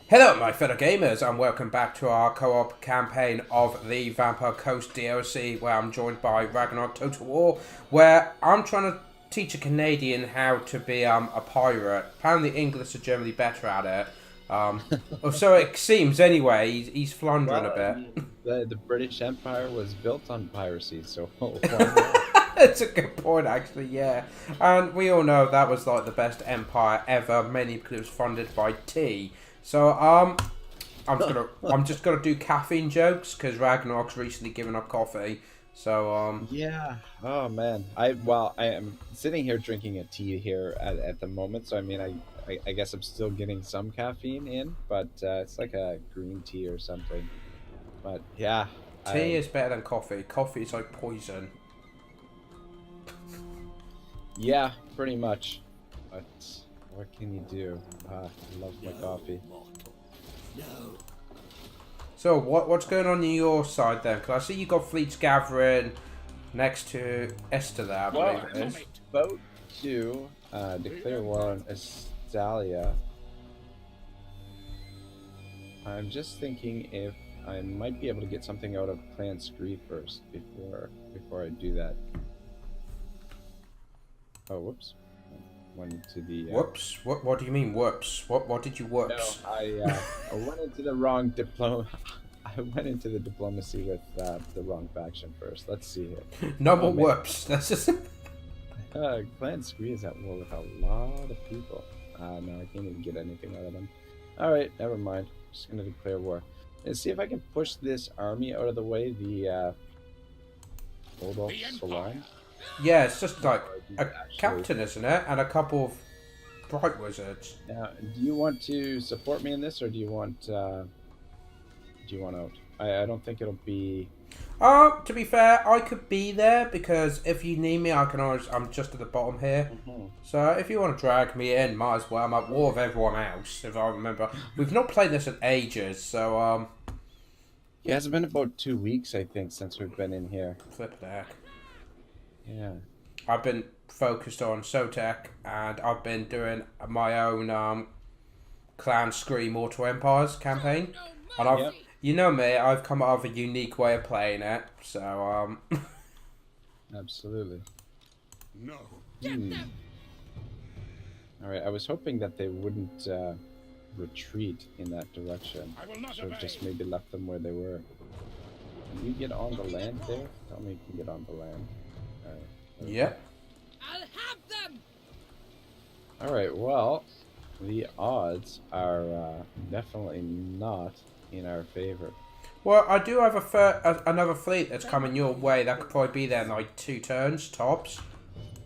Hello, my fellow gamers, and welcome back to our co-op campaign of the Vampire Coast DLC, where I'm joined by Ragnarok Total War, where I'm trying to teach a Canadian how to be a pirate. Apparently, English are generally better at it. Or so it seems. Anyway, he's floundering a Well, I bit. mean, the British Empire was built on piracy, so why not? That's a good point, actually. Yeah, and we all know that was like the best empire ever, mainly because it was funded by tea. So I'm just gonna do caffeine jokes because Ragnarok's recently given up coffee. So Yeah. Oh man. I am sitting here drinking a tea here at the moment, so I mean, I guess I'm still getting some caffeine in, but it's like a green tea or something. But yeah, tea I is better than coffee. Coffee is like poison. yeah, pretty much. But what can you do? I love my coffee. So what's going on your side then? Because I see you got fleets gathering next to Esther there, I Well, believe it I'm is. about to declare war on Estalia. I'm just thinking if I might be able to get something out of Clan Scree first before I do that. Oh, whoops! Went to the Whoops. What do you mean whoops? What did you no, whoops? I went into the wrong diploma. I went into the diplomacy with the wrong faction first. Let's see here. No Oh more man, whoops. That's just Clan Scree is at war with a lot of people. No, I can't even get anything out of them. All right, never mind. Just gonna declare war. And see if I can push this army out of the way. The Old Salon. yeah. It's just like Or do a you actually? captain, isn't it? And a couple of bright wizards. Now, do you want to support me in this, or do you want out? I don't think it'll be. To be fair, I could be there because if you need me, I can always. I'm just at the bottom here. Mhm. So if you want to drag me in, might as well. I'm at war with everyone else. If I remember, we've not played this in ages, so Yeah, it's been about 2 weeks, I think, since we've been in here. flip the heck. Yeah. I've been focused on Sotek, and I've been doing my own Clan Scream Mortal Empires campaign, and Yep. you know me, I've come up with a unique way of playing it. So Absolutely. No. Hmm. All right. I was hoping that they wouldn't retreat in that direction. I will not So obey. just maybe left them where they were. Can you get on the land there? Tell me you can get on the land. All right. There we go. yep. I'll have them! All right. Well, the odds are definitely not in our favor. Well, I do have another fleet that's coming your way. That could probably be there in like 2 turns tops,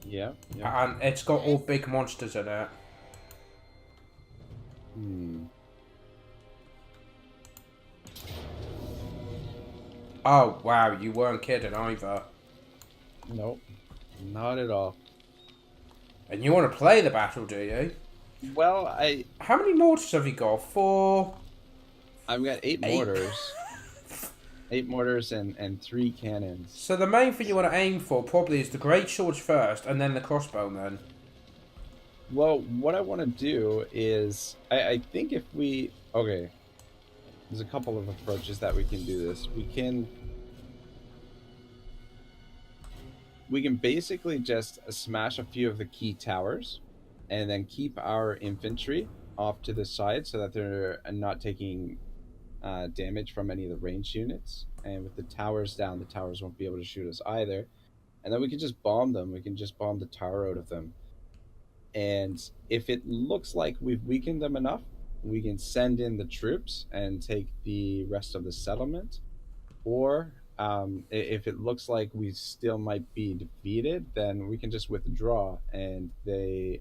Yeah. Yeah. and it's got all big monsters in it. Hmm. Oh wow, you weren't kidding either. Nope. Not at all. And you want to play the battle, do you? Well, How many mortars have you got? 4. I've got eight Eight. mortars. Eight mortars and 3 cannons. So the main thing you want to aim for probably is the great swords first, and then the crossbowmen. Well, what I want to do is, I think if we, okay, there's a couple of approaches that we can do this. We can basically just smash a few of the key towers, and then keep our infantry off to the side so that they're not taking damage from any of the ranged units. And with the towers down, the towers won't be able to shoot us either. And then we can just bomb them. We can just bomb the tower out of them. And if it looks like we've weakened them enough, we can send in the troops and take the rest of the settlement. Or if it looks like we still might be defeated, then we can just withdraw and they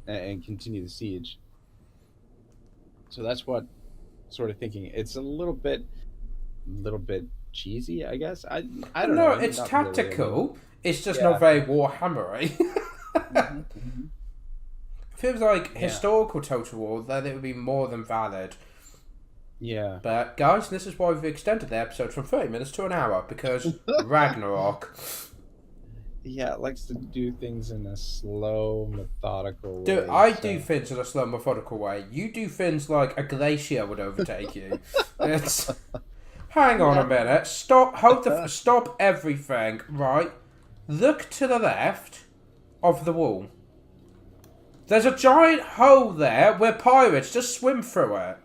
and continue the siege. So that's what sort of thinking. It's a little bit cheesy, I guess. I don't No, know. it's Not really. I mean, tactical. It's just yeah. not very Warhammery. Mhm. If it was like Yeah. historical Total War, then it would be more than valid. Yeah. But guys, this is why we've extended the episode from 30 minutes to an hour because Ragnarok. Yeah, it likes to do things in a slow, methodical way. I do things in a slow, methodical way. You do things like a glacier would overtake you. It's... Hang on a minute. Stop. Hold the... Stop everything. Right. Look to the left of the wall. There's a giant hole there. We're pirates. Just swim through it.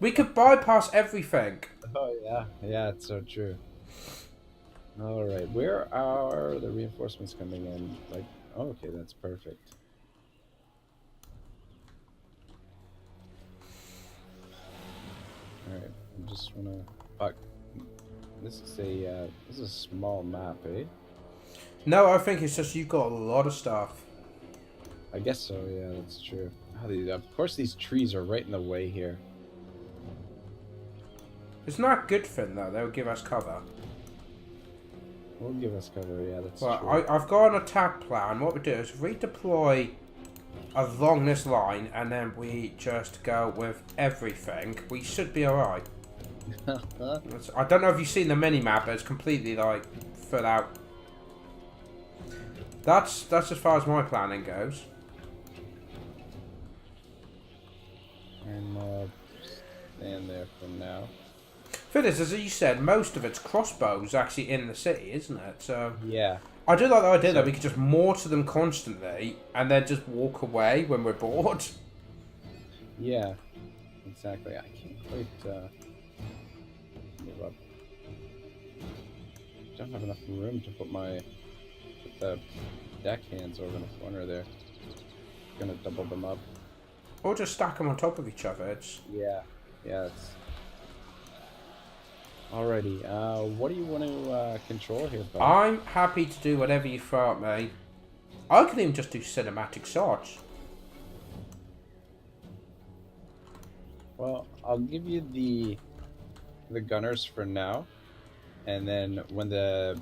We could bypass everything. Oh, yeah. Yeah, it's so true. All right. Where are the reinforcements coming in? Like, oh, okay, that's perfect. All right. I just want to... Fuck. This is a small map, eh? No, I think it's just you've got a lot of stuff. I guess so, yeah, that's true. Of course, these trees are right in the way here. It's not a good thing, though. They'll give us cover. Will give us cover, yeah, that's Well, true. I've got an attack plan. What we do is redeploy along this line, and then we just go with everything. We should be alright. I don't know if you've seen the mini-map, but it's completely, like, full out. That's as far as my planning goes. And stand there for now. Thing is, as you said, most of it's crossbows actually in the city, isn't it? So Yeah. I do like the idea that we could just mortar them constantly and then just walk away when we're bored. Yeah, exactly. I can't quite give up. Don't have enough room to put the deckhands over in the corner there. Gonna double them up. Or just stack them on top of each other. It's... Yeah, it's... Alrighty, what do you want to control here, bud? I'm happy to do whatever you throw at me. I could even just do cinematic shots. Well, I'll give you the gunners for now, and then when the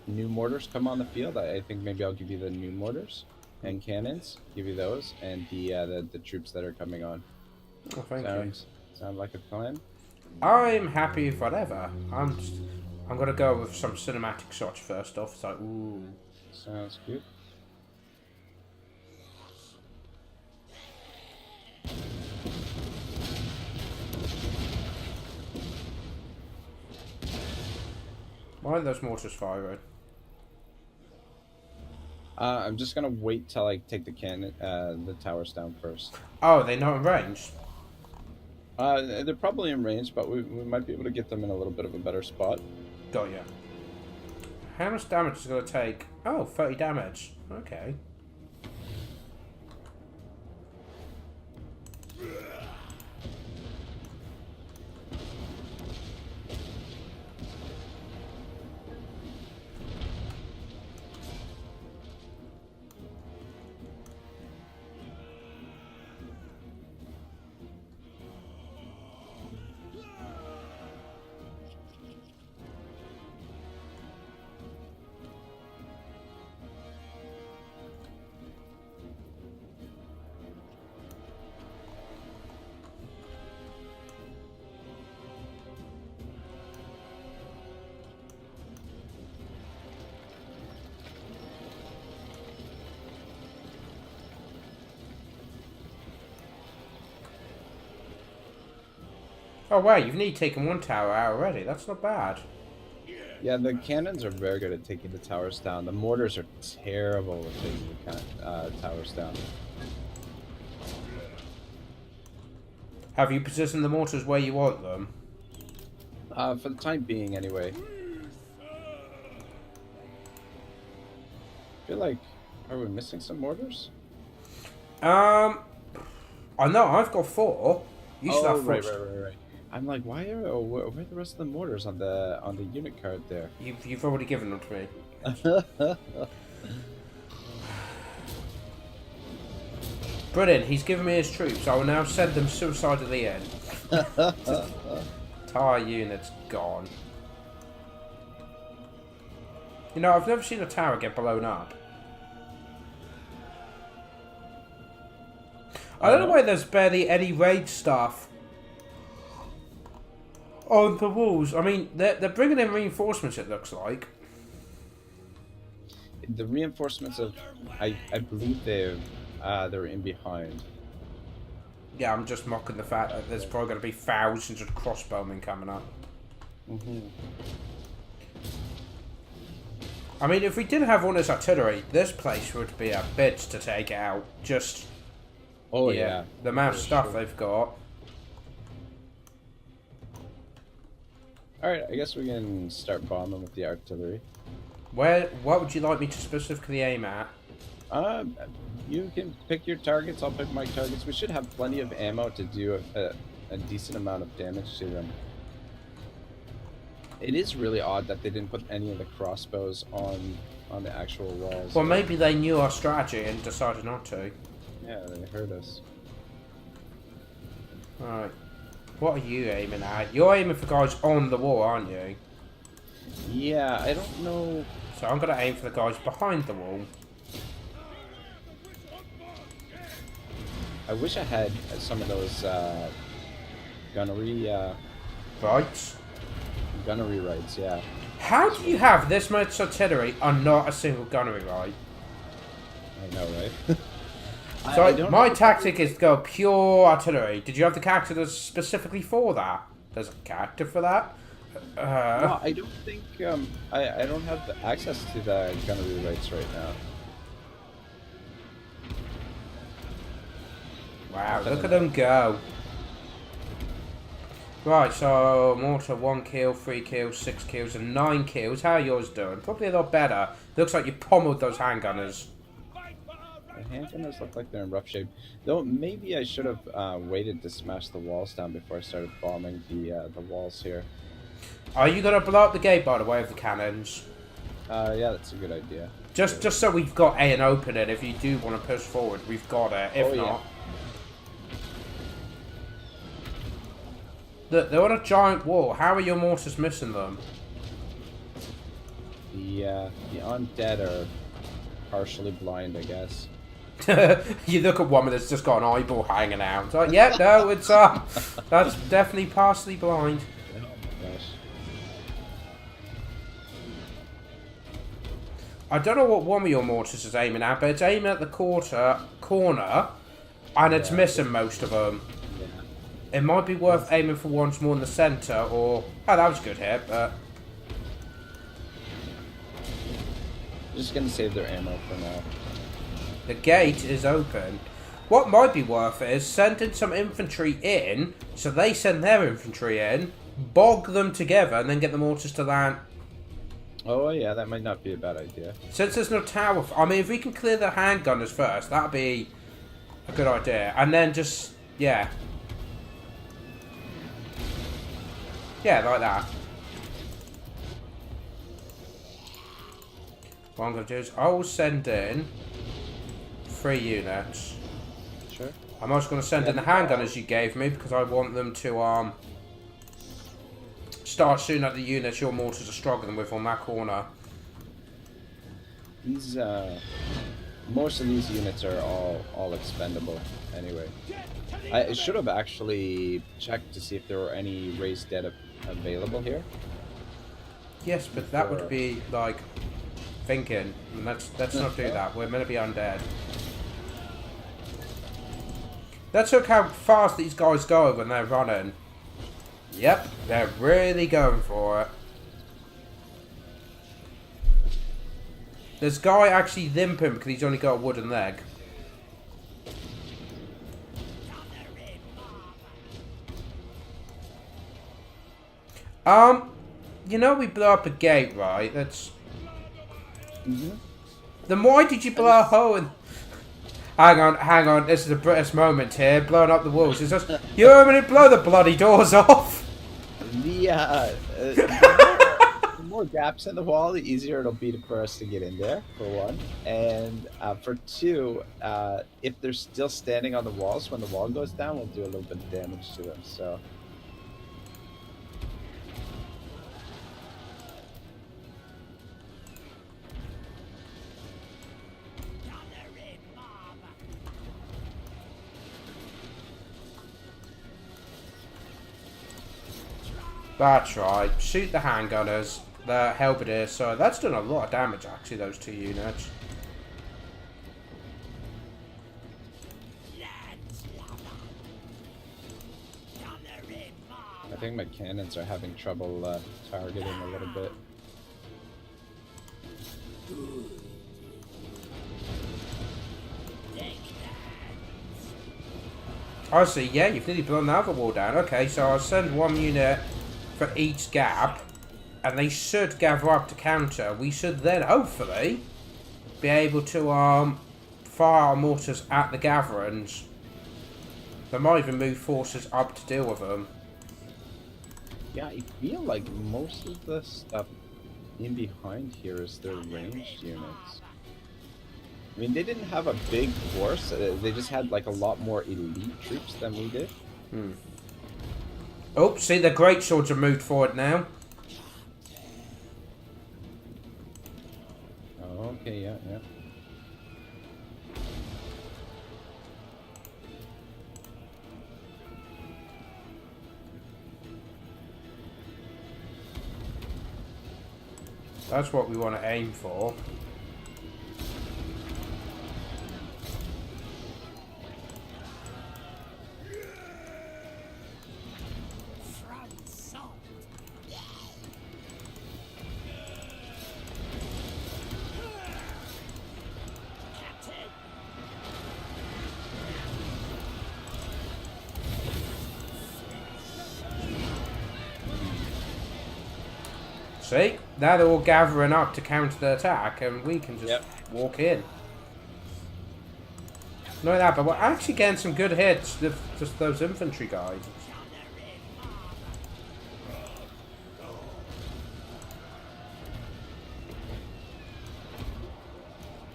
new mortars come on the field, I think maybe I'll give you the new mortars and cannons. Give you those, and the troops that are coming on. Oh, thank you. Sound like a plan? I'm happy with whatever. I'm gonna go with some cinematic shots first off. It's like, ooh. Sounds good. Why are those mortars firing? I'm just gonna wait till I take the towers down first. Oh, they're not in range? They're probably in range, but we might be able to get them in a little bit of a better spot. Got ya. How much damage is it going to take? Oh, 30 damage. Okay. Oh, wow, you've nearly taken one tower out already. That's not bad. Yeah, the cannons are very good at taking the towers down. The mortars are terrible at taking the towers down. Have you positioned the mortars where you want them? For the time being, anyway. I feel like, are we missing some mortars? I know, I've got 4. You should have 4. Right. I'm like, where are the rest of the mortars on the unit card there? You've already given them to me. Brilliant, he's given me his troops. I will now send them suicidally in. Entire unit's gone. You know, I've never seen a tower get blown up. I don't know why there's barely any raid stuff on the walls. I mean, they're bringing in reinforcements, it looks like. the reinforcements of I believe they're in behind. Yeah, I'm just mocking the fact that there's probably going to be thousands of crossbowmen coming up. I mean, if we didn't have all this artillery, this place would be a bitch to take out. Just... Oh yeah. The amount of stuff sure. they've got. Alright, I guess we can start bombing with the artillery. What would you like me to specifically aim at? You can pick your targets, I'll pick my targets. We should have plenty of ammo to do a decent amount of damage to them. It is really odd that they didn't put any of the crossbows on the actual walls. Well, maybe they knew our strategy and decided not to. Yeah, they heard us. Alright. What are you aiming at? You're aiming for guys on the wall, aren't you? Yeah, I don't know. So I'm going to aim for the guys behind the wall. I wish I had some of those gunnery Right. rights, yeah. How do you have this much artillery and not a single gunnery right? I know, right? So my tactic is to go pure artillery. Did you have the character that's specifically for that? There's a character for that? No, I don't think I don't have the access to the gunnery rights right now. Wow, look at them go. Right, so mortar 1 kill, 3 kills, 6 kills, and 9 kills. How are yours doing? Probably a lot better. Looks like you pommeled those handgunners. The handgunners look like they're in rough shape. Though maybe I should have waited to smash the walls down before I started bombing the walls here. Are you gonna blow up the gate by the way of the cannons? Yeah, that's a good idea. Just so we've got an opening. If you do want to push forward, we've got it. If not. Look, they're on a giant wall. How are your mortars missing them? The undead are partially blind, I guess. You look at one that's just got an eyeball hanging out. It's like, yeah, no, it's that's definitely partially blind. Oh my gosh. I don't know what one of your mortars is aiming at, but it's aiming at the corner, and it's missing most of them. It might be worth aiming for ones more in the centre, or... Oh, that was a good hit, but... Just gonna save their ammo for now. The gate is open. What might be worth it is sending some infantry in, so they send their infantry in, bog them together, and then get the mortars to land. Oh yeah, that might not be a bad idea. Since there's no tower... I mean, if we can clear the handgunners first, that'd be a good idea. And then just... Yeah. Yeah, like that. What I'm going to do is I'll send in 3 units. Sure. I'm also going to send in the handgunners you gave me because I want them to start shooting at the units your mortars are struggling with on that corner. These most of these units are all expendable anyway. I should have actually checked to see if there were any raised dead available here. Yes, but that would be like thinking. And let's not do that. We're meant to be undead. Let's look how fast these guys go when they're running. Yep, they're really going for it. There's a guy actually limping because he's only got a wooden leg. You know we blew up a gate, right? That's... Then why did you blow a hole in... Hang on, this is a British moment here, blowing up the walls. It's just... You want me to blow the bloody doors off? The more gaps in the wall, the easier it'll be for us to get in there, for one. And for two, if they're still standing on the walls when the wall goes down, we'll do a little bit of damage to them, so... That's right. Shoot the handgunners. the halberdier. So that's done a lot of damage, actually, those 2 units. I think my cannons are having trouble targeting a little bit. I see, yeah, you've nearly blown the other wall down. Okay, so I'll send 1 unit for each gap, and they should gather up to counter. We should then, hopefully, be able to fire our mortars at the gatherings. They might even move forces up to deal with them. Yeah, I feel like most of the stuff in behind here is their ranged units. I mean, they didn't have a big force. They just had like a lot more elite troops than we did. Oh, see, the great swords have moved forward now. Oh, okay, yeah, yeah. That's what we want to aim for. See? Now they're all gathering up to counter the attack, and we can just walk in. Not that, but we're actually getting some good hits with just those infantry guys.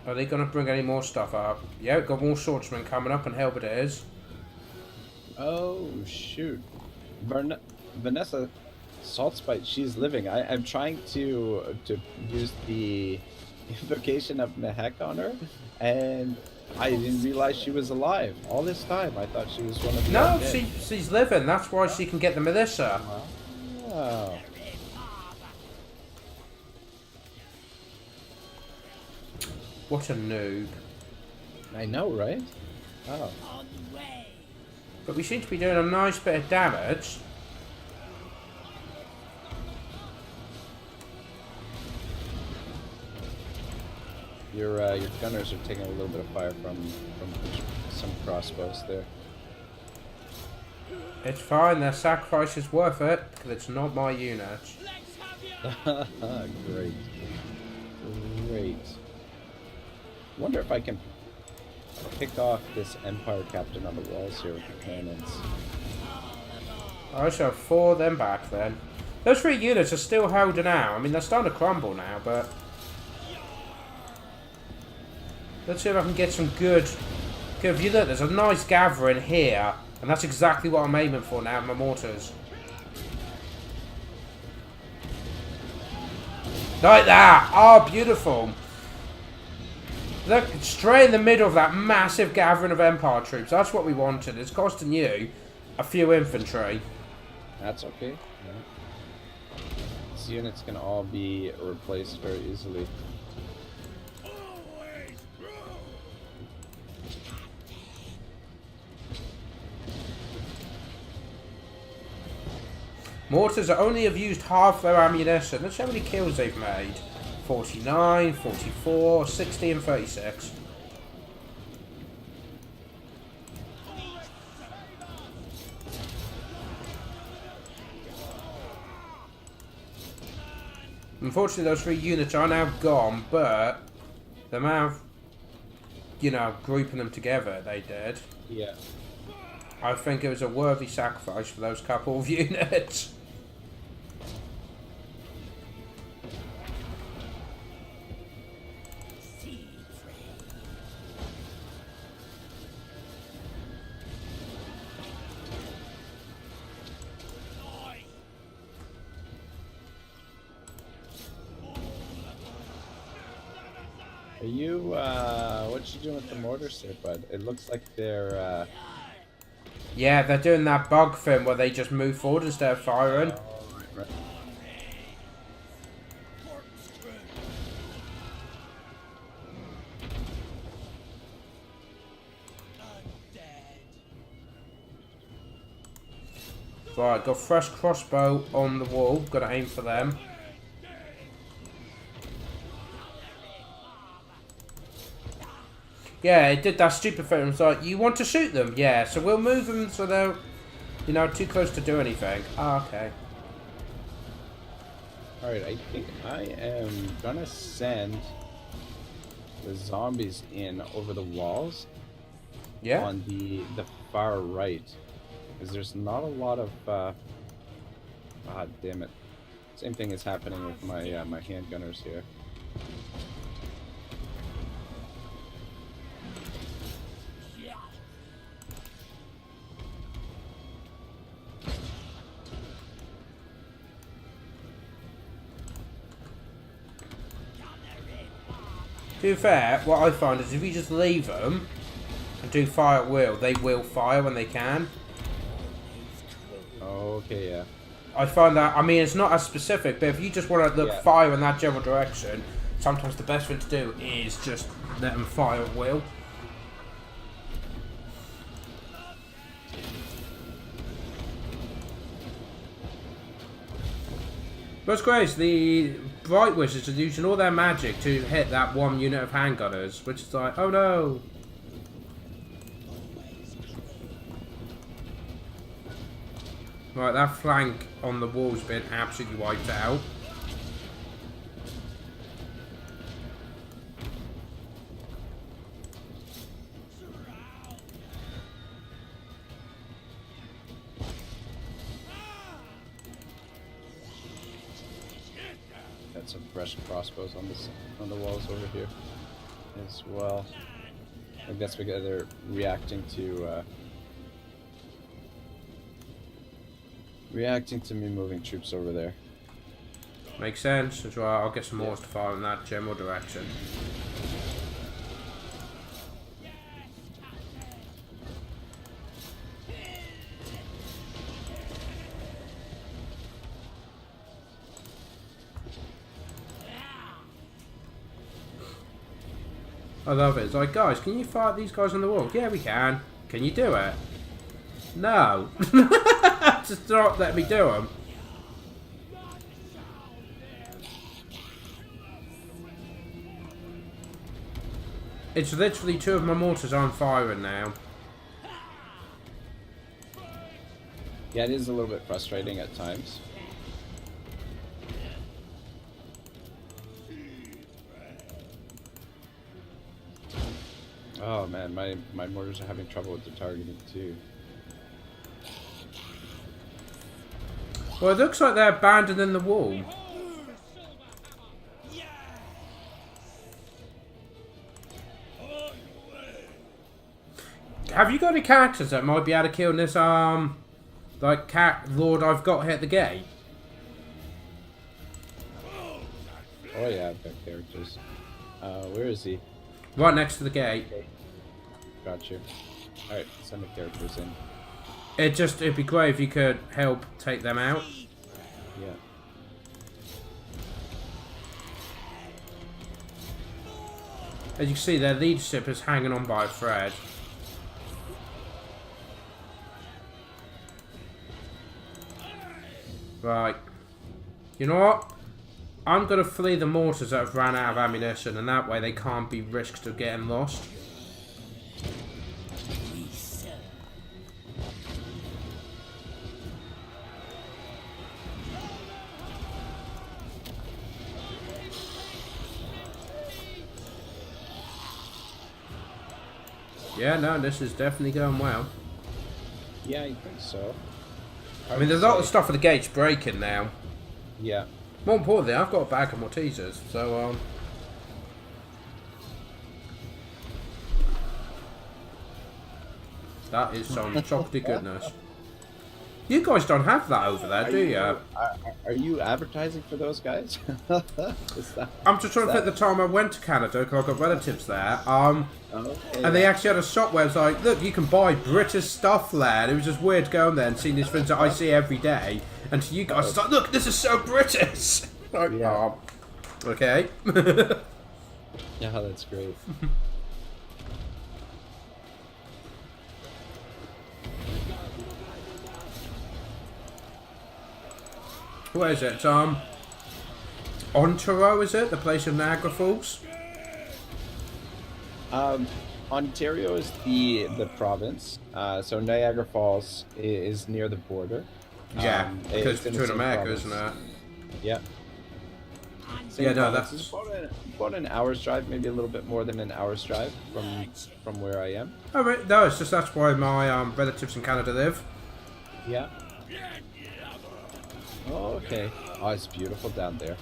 Are they going to bring any more stuff up? Yeah, we've got more swordsmen coming up, and halberdiers. Oh, shoot. Vanessa Saltspite, she's living. I'm trying to use the invocation of Mehek on her, and I didn't realize she was alive all this time. I thought she was one of the No, undead. she's living. That's why she can get the militia. Wow. What a noob. I know, right? Oh. But we seem to be doing a nice bit of damage. Your gunners are taking a little bit of fire from some crossbows there. It's fine, their sacrifice is worth it, because it's not my unit. Great. Great. Wonder if I can pick off this Empire captain on the walls here with the cannons. I shall have 4 of them back then. Those 3 units are still holding out. I mean, they're starting to crumble now, but... let's see if I can get some good view. Look, there's a nice gathering here, and that's exactly what I'm aiming for now with my mortars. Like that! Oh, beautiful! Look, straight in the middle of that massive gathering of Empire troops. That's what we wanted. It's costing you a few infantry. That's okay. Yeah. These units can all be replaced very easily. Mortars only have used half their ammunition. Let's see how many kills they've made. 49, 44, 60 and 36. Unfortunately, those 3 units are now gone, but the amount of, you know, grouping them together, they did. Yeah. I think it was a worthy sacrifice for those couple of units. Are you, what you doing with the mortars there, bud? It looks like they're, Yeah, they're doing that bug thing where they just move forward instead of firing. right. Right, got fresh crossbow on the wall. Gotta aim for them. Yeah, it did that stupid thing. It was like, you want to shoot them? Yeah, so we'll move them so they're, you know, too close to do anything. Ah, okay. Alright, I think I am gonna send the zombies in over the walls. Yeah. On the far right. Because there's not a lot of ah, damn it. Same thing is happening with my my handgunners here. To be fair, what I find is if you just leave them and do fire at will, they will fire when they can. Okay, yeah. I find that, I mean, it's not as specific, but if you just want to look fire in that general direction, sometimes the best thing to do is just let them fire at will. But it's great, the Bright Wizards are using all their magic to hit that one unit of handgunners, which is like, oh no! Right, that flank on the wall's been absolutely wiped out. Got some fresh crossbows on the walls over here as well. I think that's because they're reacting to me moving troops over there. Makes sense. As well, I'll get some more to fire in that general direction. I love it. It's like, guys, can you fire these guys on the wall? Yeah, we can. Can you do it? No. Just not let me do them. It's literally 2 of my mortars on firing now. Yeah, it is a little bit frustrating at times. Oh man, my mortars are having trouble with the targeting too. Well, it looks like they're abandoning the wall. Have you got any characters that might be able to kill this, like, cat lord I've got here at the gate? Oh yeah, I've got characters. Where is he? Right next to the gate. Got you. Alright, send the characters in. It'd be great if you could help take them out. Yeah. As you can see, their leadership is hanging on by a thread. Right. You know what? I'm going to flee the mortars that have ran out of ammunition, and that way they can't be risked of getting lost. Yeah, no, this is definitely going well. Yeah, I think so. I mean, there's a lot of stuff at the gates breaking now. Yeah. More importantly, I've got a bag of Maltesers, so, that is some chocolatey goodness. You guys don't have that over there, do you? Are you advertising for those guys? I'm just trying to think the time I went to Canada, because I've got relatives there, Okay, and they actually had a shop where it's like, look, you can buy British stuff there, and it was just weird going there and seeing these things that I see every day, and to you guys, it's like, look, this is so British! Like, yeah. Okay. Yeah, that's great. Where is it? Ontario, is it? The place of Niagara Falls? Ontario is the province. So Niagara Falls is near the border. Yeah, because it's in the between same America, province. isn't it? Yeah. Same Yeah, no, province. that's... It's about an hour's drive, maybe a little bit more than an hour's drive from where I am. Oh, right. No, it's just that's why my relatives in Canada live. Yeah. Oh, okay. Oh, it's beautiful down there.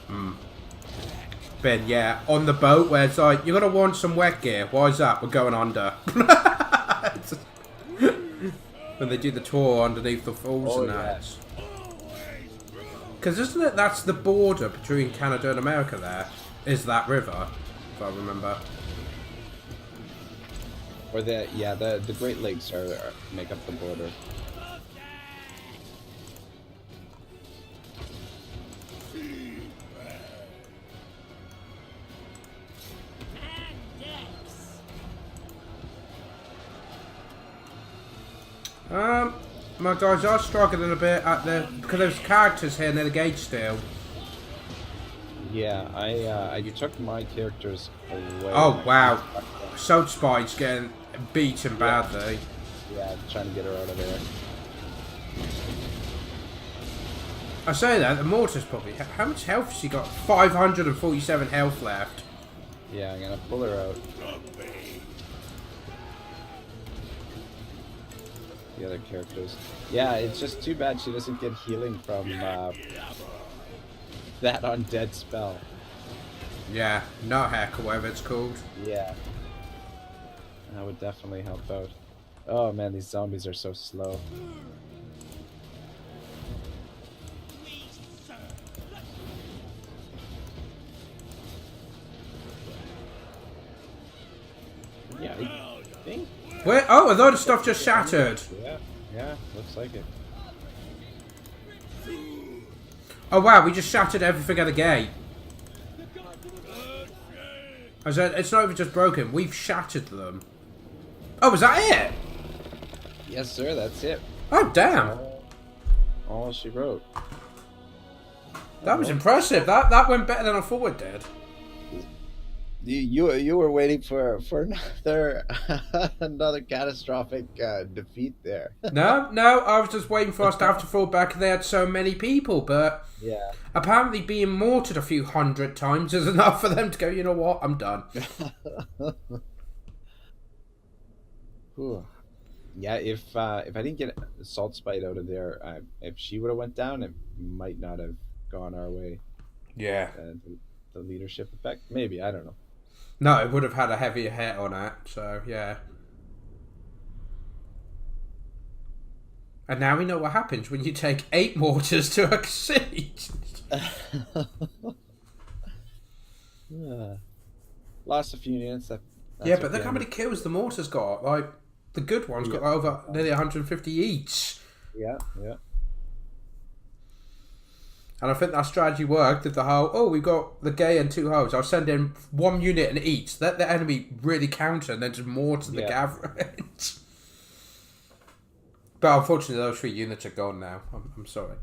Ben, yeah, on the boat where it's like, you're going to want some wet gear. Why is that? We're going under. When they do the tour underneath the falls and that. Because isn't it, that's the border between Canada and America there, is that river, if I remember. Or the Great Lakes make up the border. My guys are struggling a bit at because there's characters here near the gate still. Yeah, I took my characters away. Oh wow, Soul Spide's getting beaten badly. Yeah, trying to get her out of there. I say that the mortar's probably how much health has she got? 547 health left. Yeah, I'm gonna pull her out. The other characters. Yeah, it's just too bad she doesn't get healing from that undead spell. Yeah, no heck or whatever it's called. Yeah. That would definitely help out. Oh man, these zombies are so slow. Yeah, I think. Where? Oh, a load of stuff just shattered. Yeah, looks like it. Oh wow, we just shattered everything at the gate. I said, it's not even just broken, we've shattered them. Oh, was that it? Yes, sir, that's it. Oh, damn. All she wrote. That was impressive. That went better than I thought it did. You were waiting for another another catastrophic defeat there. No, I was just waiting for us to have to fall back. They had so many people, but yeah, apparently being mortared a few hundred times is enough for them to go, you know what, I'm done. Yeah, if I didn't get Salt Spite out of there, if she would have went down, it might not have gone our way. Yeah. The leadership effect, maybe, I don't know. No, it would have had a heavier hit on it, so yeah. And now we know what happens when you take 8 mortars to a siege. Lost a few units. Yeah, but look how many kills the mortars got. Like, the good ones got over nearly 150 each. Yeah. And I think that strategy worked with the whole, we've got the gay and 2 hoes. I'll send in 1 unit in each. Let the enemy really counter and then just mortar the gatherings. But unfortunately, those 3 units are gone now. I'm sorry.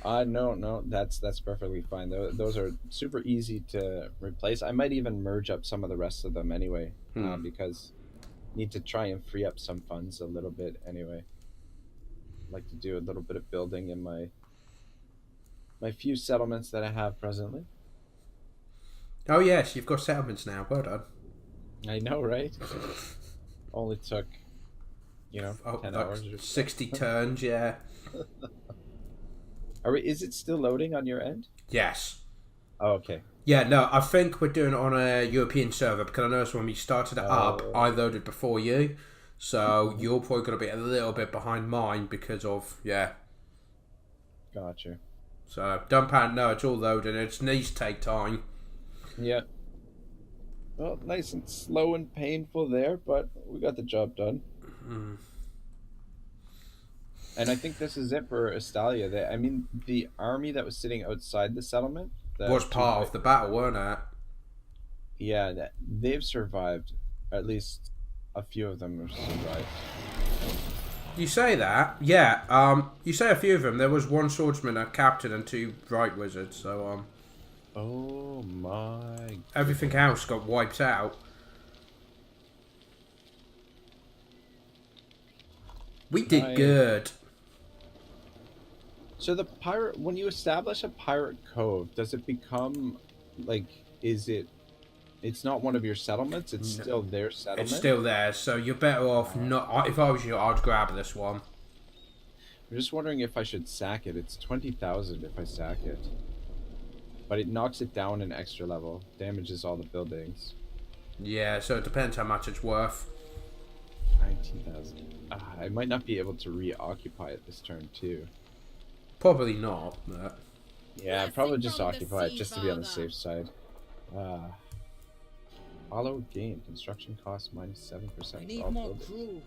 No, that's perfectly fine. Those are super easy to replace. I might even merge up some of the rest of them anyway, because I need to try and free up some funds a little bit anyway. I'd like to do a little bit of building in my few settlements that I have presently. Oh yes, you've got settlements now. Well done. I know, right? Only took, 10 hours. 60 turns, yeah. Is it still loading on your end? Yes. Oh, okay. Yeah, no, I think we're doing it on a European server because I noticed when we started it up, I loaded before you. So you're probably going to be a little bit behind mine because of, Gotcha. So, don't panic, no, it's all loaded. It needs to take time. Yeah. Well, nice and slow and painful there, but we got the job done. And I think this is it for Estalia. The army that was sitting outside the settlement Was part of the battle, weren't it? Yeah, they've survived. At least a few of them have survived. You say that, yeah. You say a few of them. There was one swordsman, a captain, and 2 right wizards. So Oh my. everything else got wiped out. We did good. So the pirate, when you establish a pirate cove, does it become like? Is it? It's not one of your settlements. It's still their settlement. It's still there, so you're better off not. If I was you, I'd grab this one. I'm just wondering if I should sack it. It's 20,000 if I sack it, but it knocks it down an extra level, damages all the buildings. Yeah, so it depends how much it's worth. 19,000. I might not be able to reoccupy it this turn too. Probably not. But... Yeah, I'd probably just occupy it just to be on the safe side. Hollow gain. Construction cost minus 7%. I need more crew.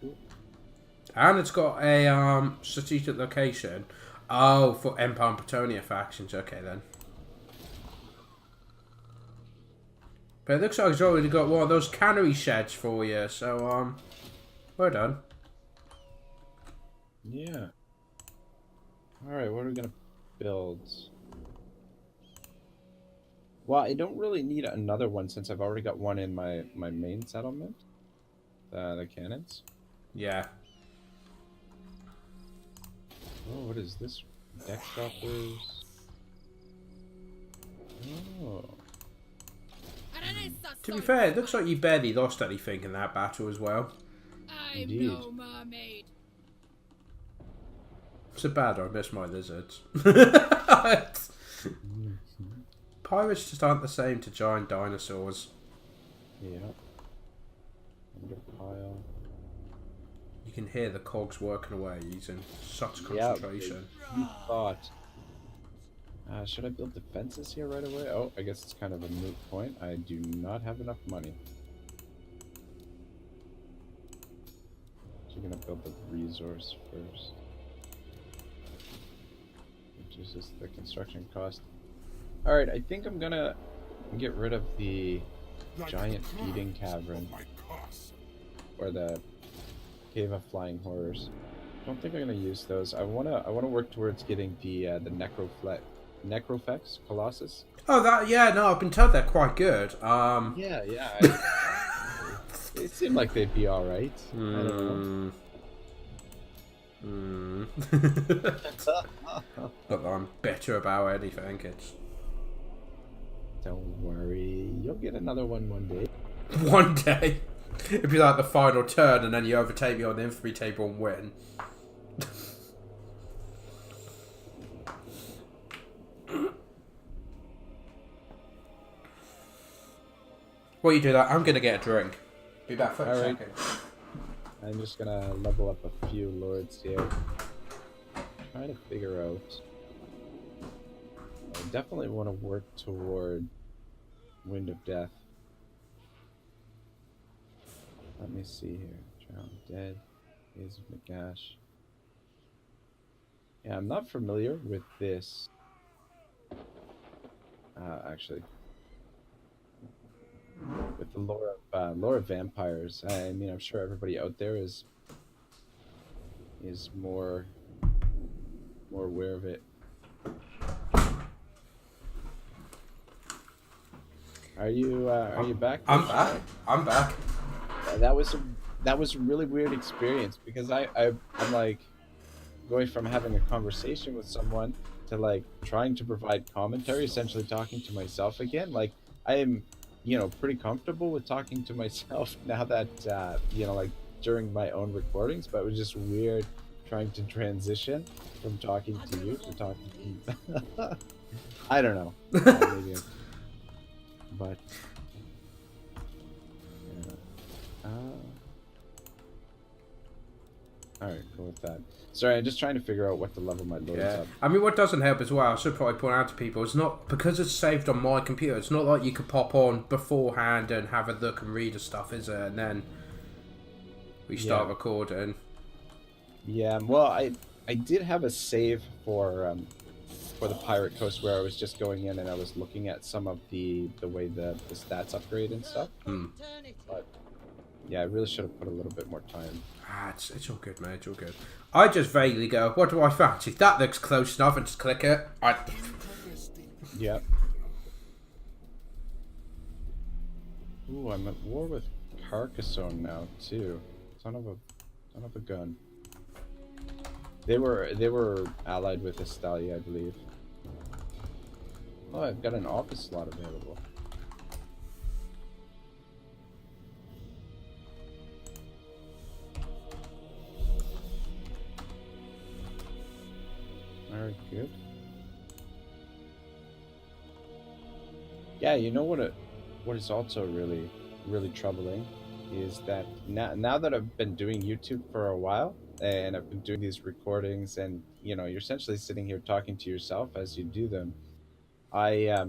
Cool. And it's got a strategic location. Oh, for Empire and Petonia factions. Okay then. But it looks like it's already got one of those cannery sheds for you. So well done. Yeah. All right, what are we gonna build? Well, I don't really need another one since I've already got one in my main settlement. The cannons. Yeah. Oh, what is this? Deck droppers. Oh. To be fair, it looks like you barely lost anything in that battle as well. I'm Indeed. no mermaid. It's a bad I miss my lizards. Pirates just aren't the same to giant dinosaurs. Yeah. Underpile. You can hear the cogs working away using such concentration. You thought. Should I build defenses here right away? Oh, I guess it's kind of a moot point. I do not have enough money. So you're gonna build the resource first. Which is just the construction cost. Alright, I think I'm gonna get rid of the giant feeding cavern. Or the Cave of Flying Horrors. I don't think I'm gonna use those. I wanna work towards getting the Necrofex Colossus. Oh, that, yeah, no, I've been told they're quite good. Yeah. It seemed like they'd be alright. I don't know. Not that I'm bitter about anything, it's... Don't worry, you'll get another one day. One day. It'd be like the final turn and then you overtake me on the infantry table and win. While you do that, I'm going to get a drink. Be back for a second. I'm just going to level up a few lords here. Trying to figure out... I definitely want to work toward Wind of Death. Let me see here. Drowned Dead. Is McGash. Yeah, I'm not familiar with this. Actually. With the lore of vampires. I mean, I'm sure everybody out there is more aware of it. Are you back? I'm back. I'm back. That was a really weird experience because I'm like going from having a conversation with someone to like trying to provide commentary, essentially talking to myself again. Like I am, pretty comfortable with talking to myself now that like during my own recordings, but it was just weird trying to transition from talking to you to talking to I don't know. Maybe but alright, cool with that. Sorry, I'm just trying to figure out what to level my lords up. I mean, what doesn't help as well, I should probably point out to people, it's not, because it's saved on my computer, it's not like you could pop on beforehand and have a look and read the stuff, is it? And then we start recording. Yeah, well, I did have a save for the Pirate Coast where I was just going in and I was looking at some of the way the stats upgrade and stuff. But Yeah, I really should have put a little bit more time. Ah, it's all good, mate. It's all good. I just vaguely go, what do I fancy? That looks close enough, and just click it. Yep. Ooh, I'm at war with Carcassonne now too. Son of a gun. They were allied with Estalia, I believe. Oh, I've got an office slot available. Very good. Yeah, you know what is also really troubling is that now that I've been doing YouTube for a while and I've been doing these recordings and you're essentially sitting here talking to yourself as you do them. I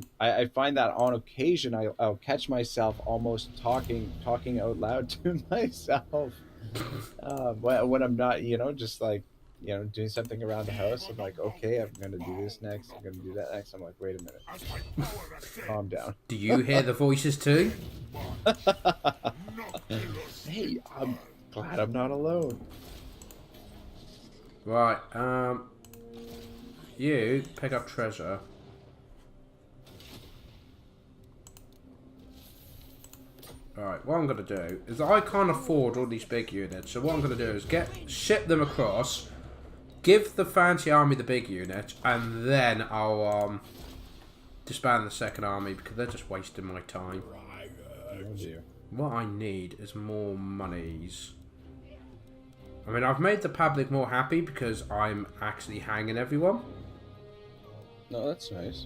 find that on occasion I'll catch myself almost talking out loud to myself when I'm not just like doing something around the house. I'm like, okay, I'm gonna do this next, I'm gonna do that next. I'm like, wait a minute, calm down. Do you hear the voices too? Hey, I'm glad I'm not alone. Right, you pick up treasure. Alright, what I'm going to do is I can't afford all these big units, so what I'm going to do is ship them across, give the fancy army the big unit, and then I'll disband the second army because they're just wasting my time. Oh dear. What I need is more monies. I mean, I've made the public more happy because I'm actually hanging everyone. No, that's nice.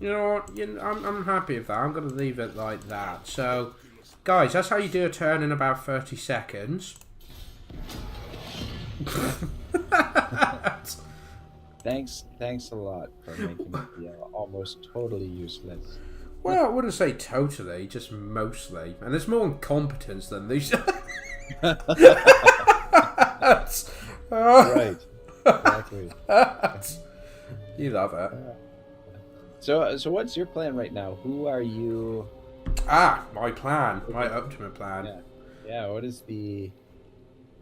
You know what? I'm happy with that. I'm going to leave it like that. So, guys, that's how you do a turn in about 30 seconds. Thanks a lot for making me almost totally useless. Well, I wouldn't say totally, just mostly. And there's more incompetence than these. Right. Exactly. You love it. So what's your plan right now? Who are you? My plan. My ultimate plan. Yeah, what is the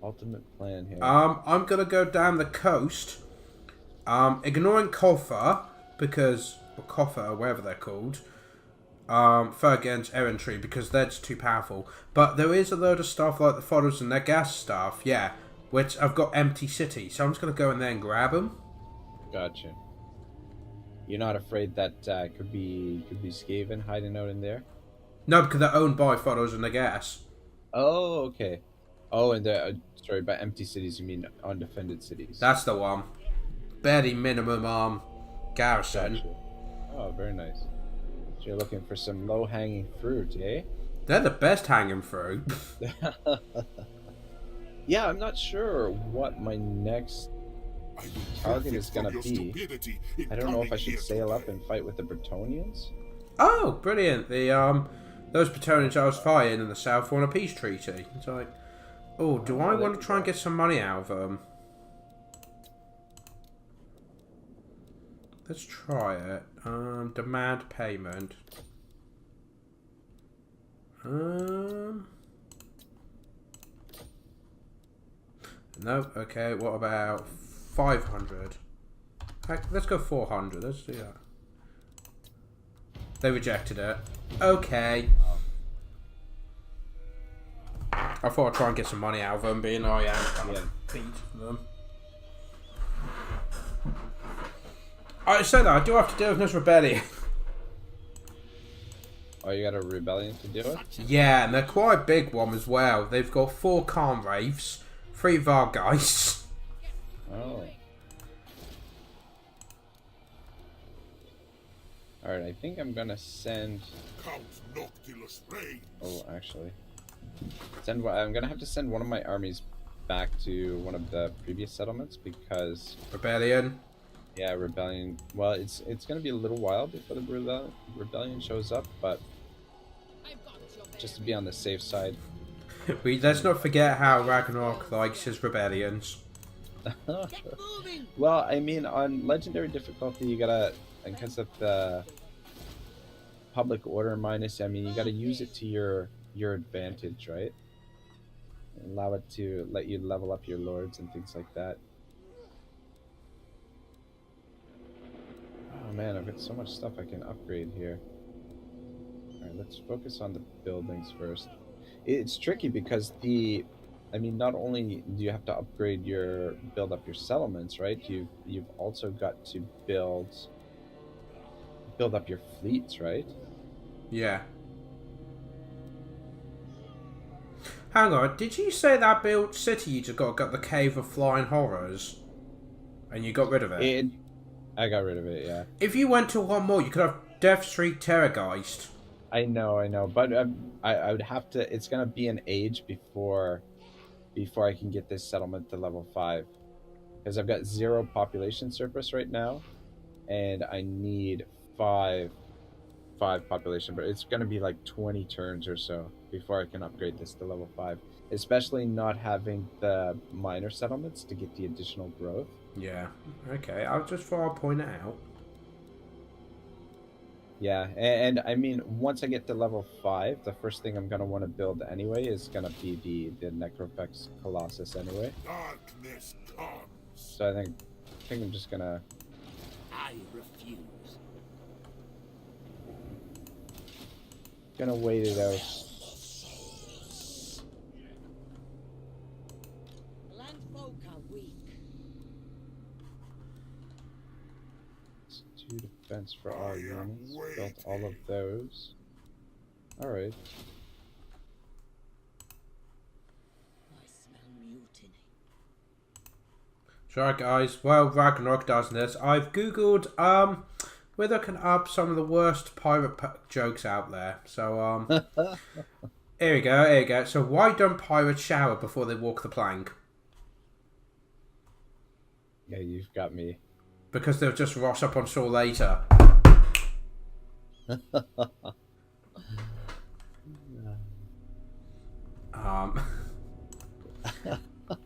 ultimate plan here? I'm gonna go down the coast. Ignoring Koffa, or Koffa, or whatever they're called. For against errantry, because they're just too powerful. But there is a load of stuff like the fodders and their gas stuff, yeah, which I've got empty cities, so I'm just gonna go in there and grab them. Gotcha. You're not afraid that could be Skaven hiding out in there? No, because they're owned by fodders and their gas. Oh, okay. Oh, and sorry, by empty cities you mean undefended cities. That's the one. Barely minimum garrison. Gotcha. Oh, very nice. So you're looking for some low-hanging fruit, eh? They're the best hanging fruit. Yeah, I'm not sure what my next target is gonna be. I don't know if I should sail up and fight with the Bretonnians. Oh, brilliant! Those Bretonnians I was fighting in the south want a peace treaty. It's like, oh, do I want to try and get some money out of them? Let's try it. Demand payment. No. Okay. What about 500? Heck, let's go 400. Let's do that. They rejected it. Okay. I thought I'd try and get some money out of them, being I am kind of feed for them. I said that I do have to deal with this rebellion. Oh, you got a rebellion to deal with? Yeah, and they're quite a big one as well. They've got 4 Khan Wraiths, 3 Vargeists. Oh. Alright, I think I'm gonna send... Oh, actually. I'm gonna have to send one of my armies back to one of the previous settlements because... Rebellion? Yeah, rebellion. Well, it's gonna be a little while before the rebellion shows up, but just to be on the safe side. Let's not forget how Ragnarok likes his rebellions. Well, I mean, on legendary difficulty, you gotta, because of the public order minus, I mean, you got to use it to your advantage, right? Allow it to let you level up your lords and things like that. Oh man, I've got so much stuff I can upgrade here. Alright, let's focus on the buildings first. It's tricky because I mean, not only do you have to build up your settlements, right? You've also got to build up your fleets, right? Yeah. Hang on, did you say that built city you just got the Cave of Flying Horrors? And you got rid of it? I got rid of it, yeah. If you went to one more, you could have Death Street Terrorgeist. I know, but I would have to. It's gonna be an age before I can get this settlement to level 5, because I've got 0 population surplus right now, and I need 5 population. But it's gonna be like 20 turns or so before I can upgrade this to level 5. Especially not having the minor settlements to get the additional growth. Yeah. Okay. I'll just point it out. Yeah, and I mean, once I get to level 5, the first thing I'm gonna want to build anyway is gonna be the Necrophex Colossus anyway. Darkness comes. So I think I'm just gonna. I refuse. Gonna wait it out. Landfolk are weak. It's 2 defense for our units. Built all of those. Alright. I smell mutiny. Sure, guys. Well, Ragnarok does this. I've googled whether I can up some of the worst pirate jokes out there. So here we go. So why don't pirates shower before they walk the plank? Yeah, you've got me. Because they'll just ross up on shore later.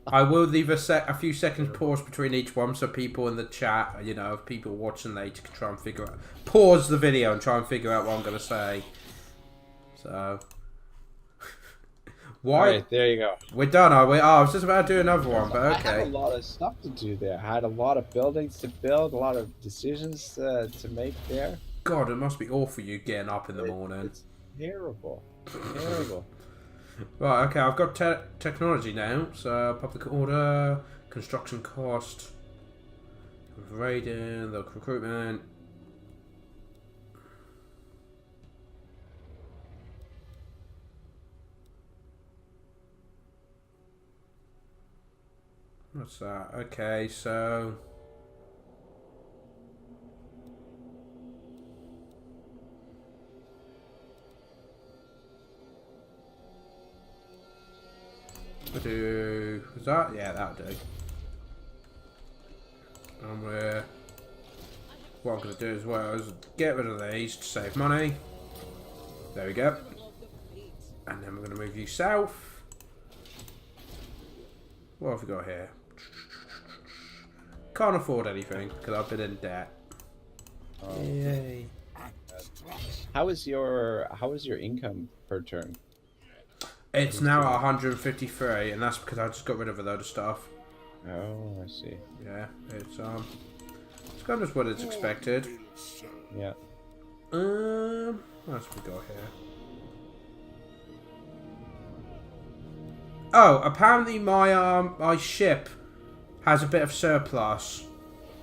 I will leave a few seconds pause between each one so people in the chat, you know, people watching later can try and figure out. Pause the video and try and figure out what I'm going to say. So. Why? Alright, there you go. We're done, are we? Oh, I was just about to do another one, but I okay. had a lot of stuff to do there. I had a lot of buildings to build, a lot of decisions to make there. God, it must be awful you getting up in the morning. It's terrible. Terrible. Right, okay, I've got technology now. So, public order, construction cost, raiding, the recruitment. What's that? Okay, so... Is that? Yeah, that'll do. And what I'm going to do as well is get rid of these to save money. There we go. And then we're going to move you south. What have we got here? Can't afford anything because I've been in debt. Oh. Yay. How is your income per turn? It's now at 153, and that's because I just got rid of a load of stuff. Oh, I see. Yeah, it's kind of what it's expected. Yeah. What else we got here? Oh, apparently my ship has a bit of surplus.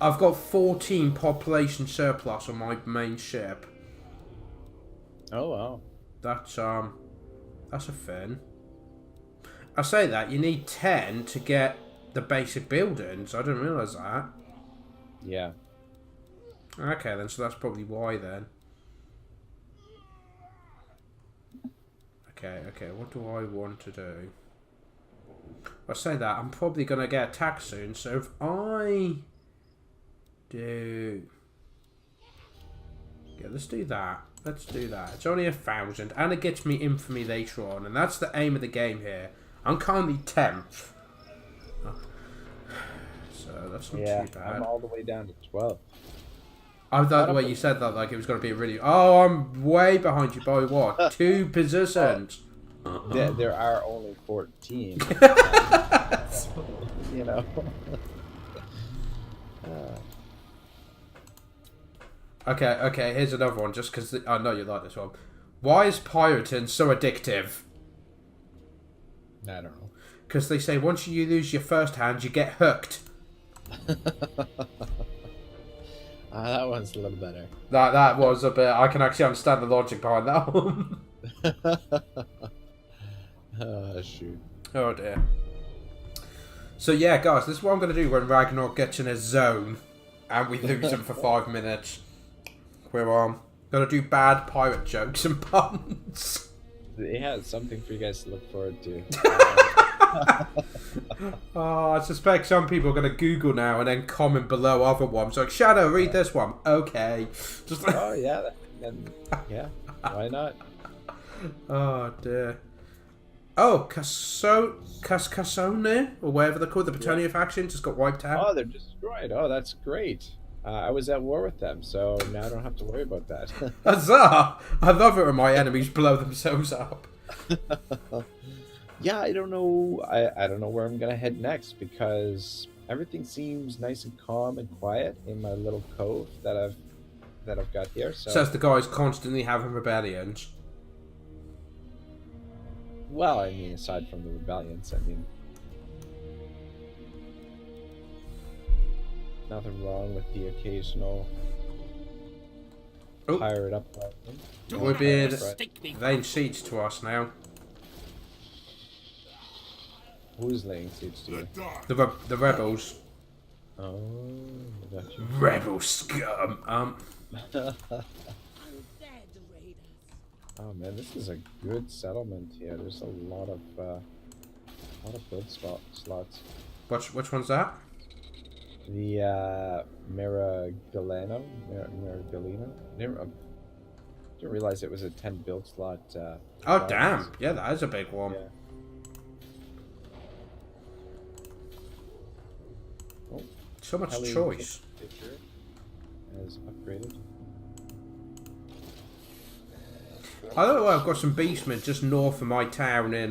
I've got 14 population surplus on my main ship. Oh wow. That's a thing. I say that you need 10 to get the basic buildings. I didn't realise that. Yeah. Okay then, so that's probably why then. Okay, what do I want to do? I say that, I'm probably going to get attacked soon, so if I do... Yeah, let's do that. Let's do that. It's only 1,000, and it gets me infamy later on, and that's the aim of the game here. I'm currently 10th. So that's not too bad. I'm all the way down to 12. I thought the way you said that, like it was going to be really. Oh, I'm way behind you by what? 2 positions. There are only 14. You know. Okay. Here's another one. Just because I know you like this one. Why is pirating so addictive? I don't know. Because they say once you lose your first hand, you get hooked. That one's a little better. That was a bit. I can actually understand the logic behind that one. Shoot. Oh dear. So yeah, guys, this is what I'm going to do when Ragnarok gets in his zone and we lose him for 5 minutes. We're going to do bad pirate jokes and puns. Yeah, something for you guys to look forward to. Oh, I suspect some people are going to Google now and then comment below other ones. Like, Shadow, read this one. Okay. Just Oh, yeah. Yeah, why not? Oh, dear. Oh, Cascasone, or whatever they're called, the Betonia faction, just got wiped out. Oh, they're destroyed. Oh, that's great. I was at war with them, so now I don't have to worry about that. Huzzah! I love it when my enemies blow themselves up. Yeah, I don't know. I don't know where I'm gonna head next because everything seems nice and calm and quiet in my little cove that I've got here. So Says the guys constantly having rebellions. well, I mean, aside from the rebellions, I mean, nothing wrong with the occasional Oh. pirate uprising. We're being Mistake me. laying siege to us now. Who's laying siege to you? The rebels. Oh, I got you. Rebel scum. How dare the raiders? Oh man, this is a good settlement here. There's a lot of build slots. Which one's that? The Maragaleno. Didn't realize it was a 10 build slot. Oh province. damn! Yeah, that is a big one. Yeah. Oh, So much Kelly choice. has upgraded. I don't know. I've got some beastmen just north of my town in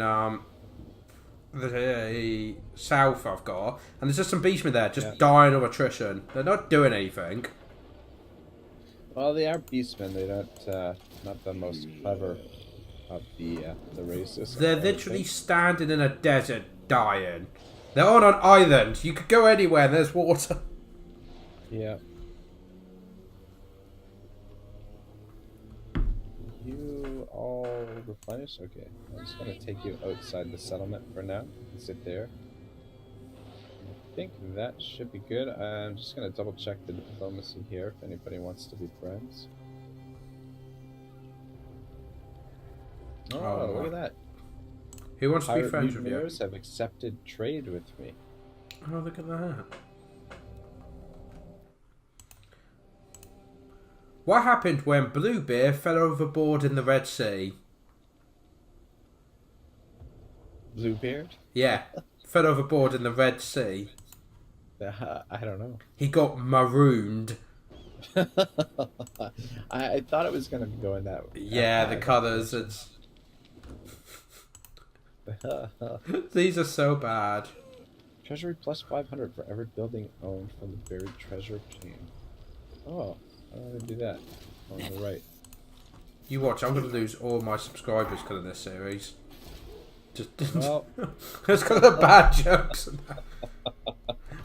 the south. I've got, and there's just some beastmen there, just dying of attrition. They're not doing anything. Well, they are beastmen. They don't not the most clever of the races. They're literally standing in a desert, dying. They're on an island. You could go anywhere. And there's water. Yeah. You all replenished? Okay. I'm just going to take you outside the settlement for now. You sit there. I think that should be good. I'm just going to double check the diplomacy here if anybody wants to be friends. Oh, look at that. Who wants to be Pirate friends with you? mutineers have accepted trade with me. Oh, look at that. What happened when Bluebeard fell overboard in the Red Sea? Bluebeard? Yeah, fell overboard in the Red Sea. I don't know. He got marooned. I thought it was going to go in that way. Yeah, the colours. It's these are so bad. Treasury plus 500 for every building owned from the buried treasure chain. Oh, how do I do that? On the right. You watch. I'm going to lose all my subscribers because of this series. Just Well, it's got the bad jokes.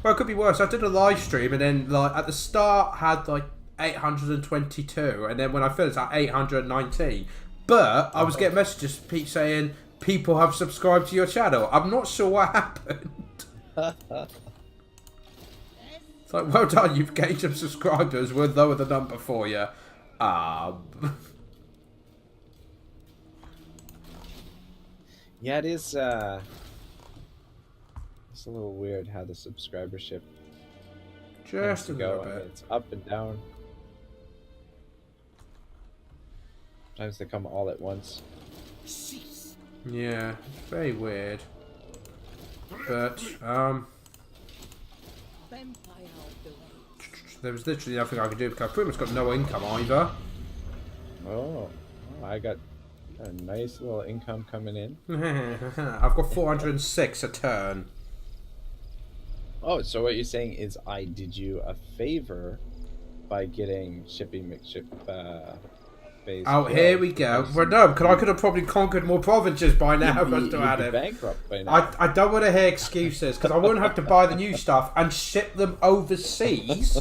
Well, it could be worse. I did a live stream and then, like, at the start had like 822, and then when I finished, at 819. But I was getting messages from Pete saying people have subscribed to your channel. I'm not sure what happened. It's like, well done, you've gained some subscribers. We'll lower the number for you. yeah, it is. It's a little weird how the subscribership tends Just to a go. little bit. It's up and down. Sometimes they come all at once. Cease. Yeah, it's very weird. But, Vampire of the race. There was literally nothing I could do because I pretty much got no income either. Oh, I got a nice little income coming in. I've got 406 a turn. Oh, so what you're saying is I did you a favor by getting shipping McShip phase. Oh, here we go. Well, no, because I could have probably conquered more provinces by now. You'd be Adam. bankrupt by now. I don't want to hear excuses because I wouldn't have to buy the new stuff and ship them overseas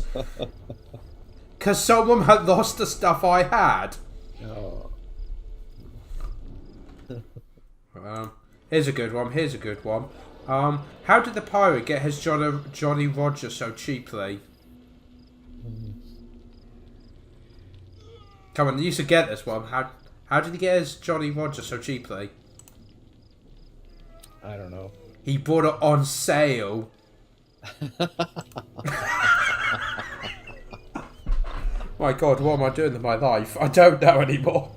because someone had lost the stuff I had. Oh. Here's a good one. Here's a good one. How did the pirate get his Johnny Roger so cheaply? Come on, you should get this one. How did he get his Johnny Roger so cheaply? I don't know. He bought it on sale. My God, what am I doing with my life? I don't know anymore.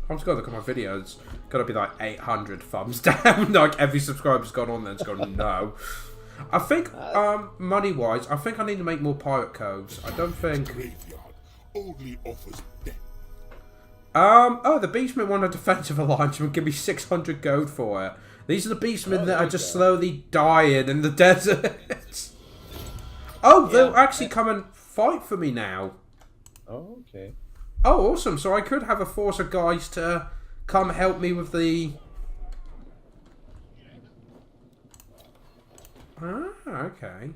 I'm just gonna look at my videos. It's gotta be like 800 thumbs down. Like every subscriber's gone on there and gone no. I think money-wise, I think I need to make more pirate coves. I don't think. Graveyard only offers death. Oh, the beastmen want a defensive alliance and give me 600 gold for it. These are the beastmen that are just slowly dying in the desert. Oh, they'll actually come and fight for me now. Oh, okay. Oh, awesome. So I could have a force of guys to come help me with the... Ah, okay.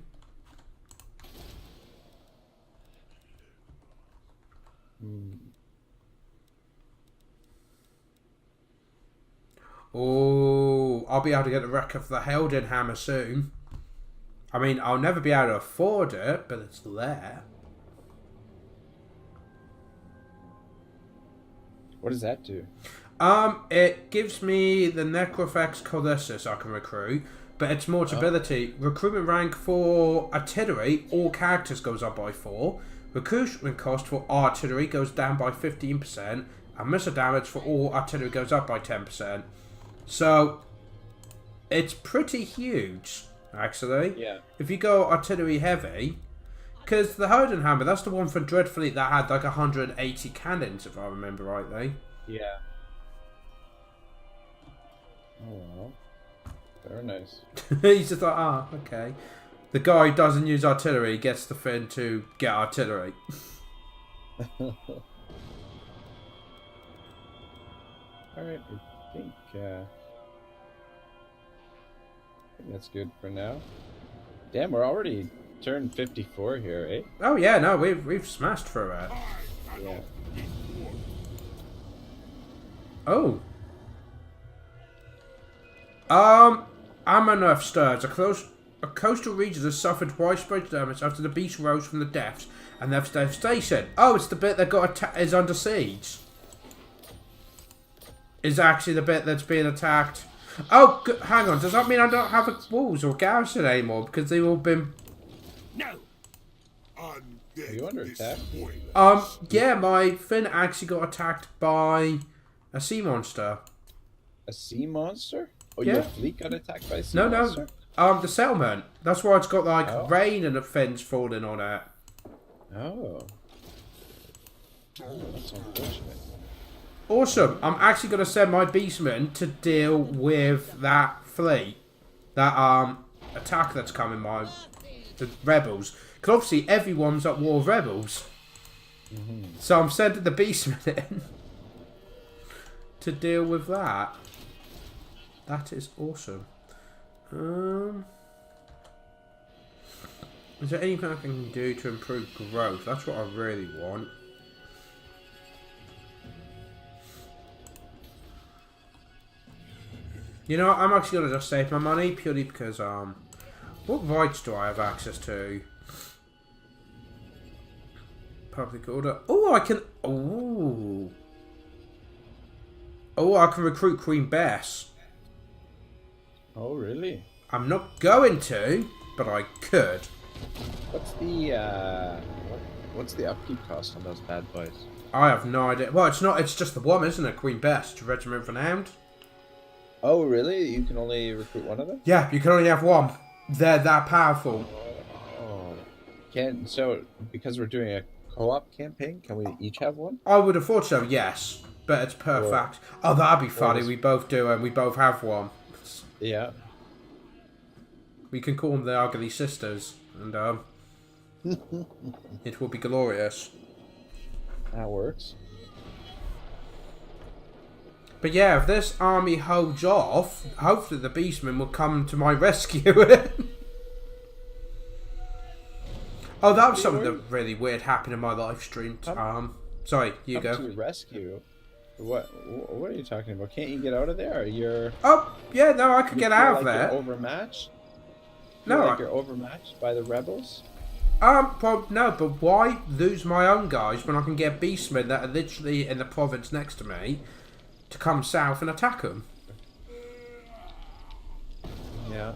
Oh, I'll be able to get the wreck of the Helden hammer soon. I mean, I'll never be able to afford it, but it's there. What does that do? It gives me the Necrofex Colossus I can recruit, but it's more ability. Recruitment rank for artillery, all characters goes up by 4. Recruitment cost for artillery goes down by 15%, and missile damage for all artillery goes up by 10%. So, it's pretty huge, actually. Yeah. If you go artillery heavy, because the Helden hammer, that's the one for Dreadfleet that had like 180 cannons, if I remember rightly. Yeah. Oh, well. Very nice. He's just like, ah, okay. The guy who doesn't use artillery gets the fin to get artillery. Alright, I think that's good for now. Damn, we're already turned 54 here, eh? Oh yeah, no, we've smashed through it. Yeah. Oh. Amanurf stirs. A coastal region has suffered widespread damage after the beast rose from the depths and left devastation. Oh, it's the bit that is under siege. Is actually the bit that's being attacked. Oh, hang on. Does that mean I don't have walls or garrison anymore because they've all been? No. Are you under attack? Yeah, my fin actually got attacked by a sea monster. A sea monster? Oh, Yeah. your fleet got attacked by a sea monster? No. The settlement. That's why it's got like rain and the fins falling on it. Oh. Oh, that's unfortunate. Awesome. I'm actually going to send my beastmen to deal with that fleet. That attack that's coming by the rebels. Because obviously everyone's at war with rebels. So I'm sending the beastmen in to deal with that. That is awesome. Is there anything I can do to improve growth? That's what I really want. You know, I'm actually going to just save my money purely because, what rights do I have access to? Public order. Oh, I can, oh, I can recruit Queen Bess. Oh, really? I'm not going to, but I could. What's the upkeep cost on those bad boys? I have no idea. Well, it's not, it's just the one, isn't it? Queen Bess, Regiment Renowned. Oh, really? You can only recruit one of them? Yeah, you can only have one. They're that powerful. Oh. Because we're doing a co-op campaign, can we each have one? I would have thought so, yes. But it's perfect. Oh, that'd be funny. We both do and we both have one. Yeah. We can call them the Ugly Sisters. And, it will be glorious. That works. But yeah, if this army holds off, hopefully the Beastmen will come to my rescue. Oh, that was something that really weird happened in my live stream. Sorry, you go. To rescue? What are you talking about? Can't you get out of there? Oh, yeah, no, I could get out of there. You're overmatched? No, You're overmatched by the rebels? Well, no, but why lose my own guys when I can get Beastmen that are literally in the province next to me to come south and attack them? Yeah.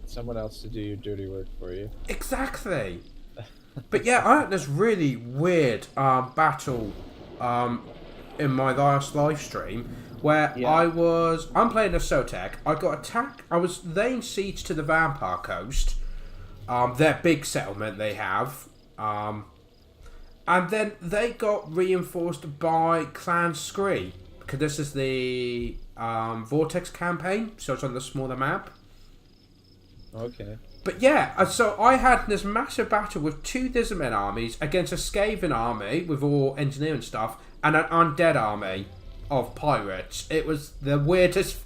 Someone else to do your dirty work for you. Exactly. But yeah, I had this really weird battle in my last live stream where I'm playing a Sotek. I got attacked. I was laying siege to the Vampire Coast, their big settlement they have, and then they got reinforced by Clan Scree because this is the Vortex campaign, so it's on the smaller map. Okay. But yeah, so I had this massive battle with 2 Lizardmen armies against a Skaven army with all engineering stuff and an undead army of pirates. It was the weirdest.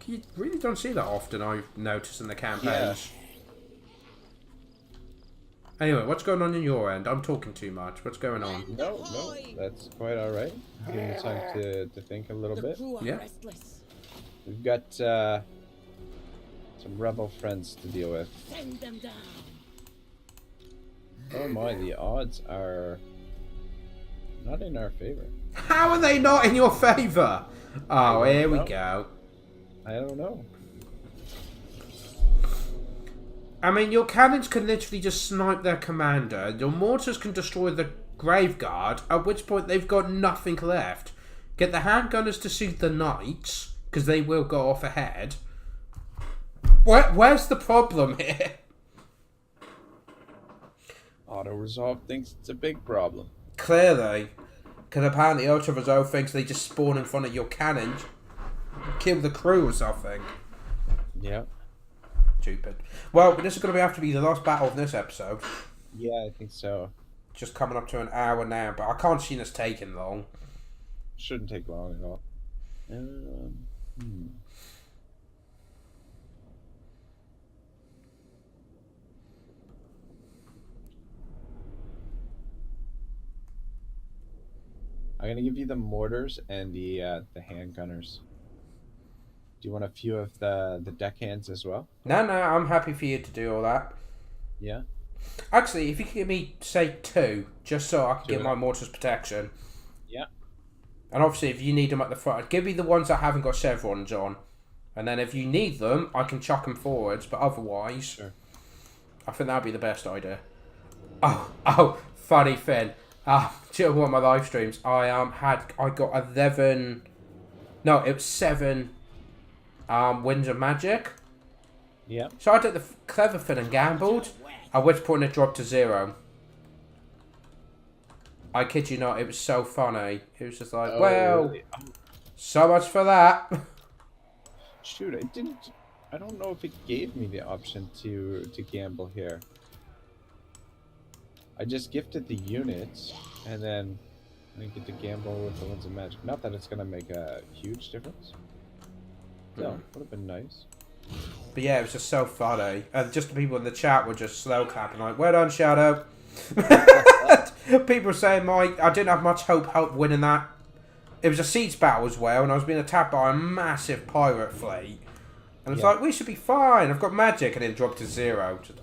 You really don't see that often, I've noticed in the campaigns. Yeah. Anyway, what's going on in your end? I'm talking too much. What's going on? No, that's quite alright. Give me time to think a little bit. Yeah. We've got some rebel friends to deal with. Send them down. Oh my, the odds are not in our favor. How are they not in your favour? Oh, here we go. I don't know. I mean, your cannons can literally just snipe their commander. Your mortars can destroy the Graveguard, at which point they've got nothing left. Get the handgunners to shoot the knights, because they will go off ahead. Where's the problem here? Auto-resolve thinks it's a big problem. Clearly. Because apparently Auto-resolve thinks they just spawn in front of your cannons. Kill the crew or something. Yeah. Stupid. Well, this is going to have to be the last battle of this episode. Yeah, I think so. Just coming up to an hour now, but I can't see this taking long. Shouldn't take long at all. I'm gonna give you the mortars and the handgunners. Do you want a few of the deckhands as well? No, I'm happy for you to do all that. Yeah. Actually, if you could give me, say, 2, just so I can get my mortars protection. Yeah. And obviously, if you need them at the front, give me the ones that haven't got chevrons on. And then if you need them, I can chuck them forwards. But otherwise, sure. I think that'd be the best idea. Oh, funny thing. During one of my live streams, I got 11. No, it was 7. Winds of Magic. Yeah. So I did the clever thing and gambled. At which point it dropped to 0. I kid you not, it was so funny. It was just like, really? So much for that. Shoot, I don't know if it gave me the option to gamble here. I just gifted the units, and then I didn't get to gamble with the Winds of Magic. Not that it's going to make a huge difference. No, would have been nice. But yeah, it was just so funny. And just the people in the chat were just slow clapping, like, well done, Shadow. People were saying, I didn't have much hope winning that. It was a siege battle as well, and I was being attacked by a massive pirate fleet. And it's like, we should be fine. I've got magic, and it dropped to 0. Just,